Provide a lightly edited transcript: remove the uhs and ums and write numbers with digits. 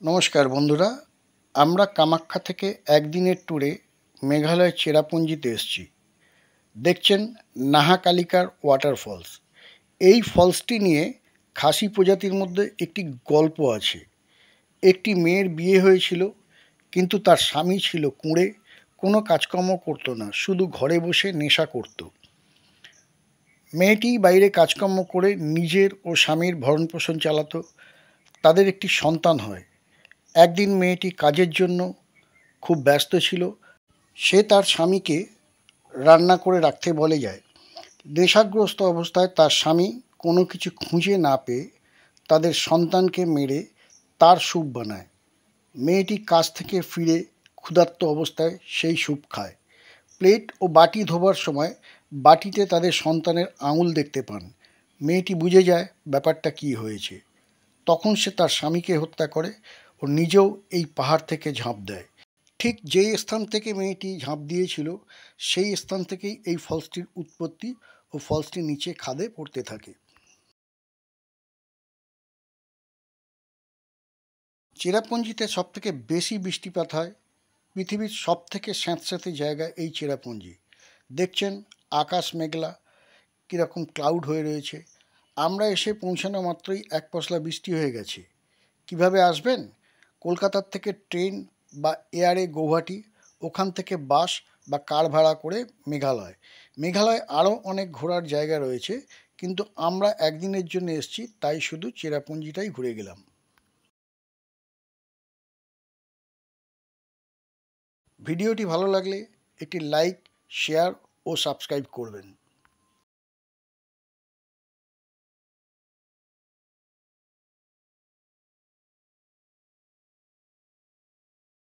নমস্কার বন্ধুরা, আমরা কামাখ্যা থেকে একদিনের ট্যুরে মেঘালয়ের চেরাপুঞ্জিতে এসেছি। দেখছেন নাহা কালিকার ওয়াটারফলস। এই ফলসটি নিয়ে খাসি প্রজাতির মধ্যে একটি গল্প আছে। একটি মেয়ের বিয়ে হয়েছিল, কিন্তু তার স্বামী ছিল কুঁড়ে, কোনো কাজকর্ম করতো না, শুধু ঘরে বসে নেশা করত। মেয়েটি বাইরে কাজকর্ম করে নিজের ও স্বামীর ভরণপোষণ চালাতো। তাদের একটি সন্তান হয়। একদিন মেয়েটি কাজের জন্য খুব ব্যস্ত ছিল। সে তার স্বামীকে রান্না করে রাখতে বলে যায়। নেশাগ্রস্ত অবস্থায় তার স্বামী কোনো কিছু খুঁজে না পেয়ে তাদের সন্তানকে মেরে তার স্যুপ বানায়। মেয়েটি কাজ থেকে ফিরে ক্ষুধার্ত অবস্থায় সেই স্যুপ খায়। প্লেট ও বাটি ধোবার সময় বাটিতে তাদের সন্তানের আঙুল দেখতে পান। মেয়েটি বুঝে যায় ব্যাপারটা কী হয়েছে। তখন সে তার স্বামীকে হত্যা করে ও নিজেও এই পাহাড় থেকে ঝাঁপ দেয়। ঠিক যেই স্থান থেকে মেয়েটি ঝাঁপ দিয়েছিল সেই স্থান থেকেই এই ফলসটির উৎপত্তি ও ফলসটি নিচে খাদে পড়তে থাকে। চেরাপুঞ্জিতে সবথেকে বেশি বৃষ্টিপাত হয়। পৃথিবীর সবথেকে স্যাঁতস্যাঁতে জায়গা এই চেরাপুঞ্জি। দেখছেন আকাশ মেঘলা, কীরকম ক্লাউড হয়ে রয়েছে। আমরা এসে পৌঁছানো মাত্রই এক পশলা বৃষ্টি হয়ে গেছে। কিভাবে আসবেন? কলকাতার থেকে ট্রেন বা এয়ারে গৌহাটি, ওখান থেকে বাস বা কার ভাড়া করে মেঘালয় আরও অনেক ঘোরার জায়গা রয়েছে, কিন্তু আমরা একদিনের জন্য এসেছি, তাই শুধু চেরাপুঞ্জিটাই ঘুরে গেলাম। ভিডিওটি ভালো লাগলে একটি লাইক, শেয়ার ও সাবস্ক্রাইব করবেন।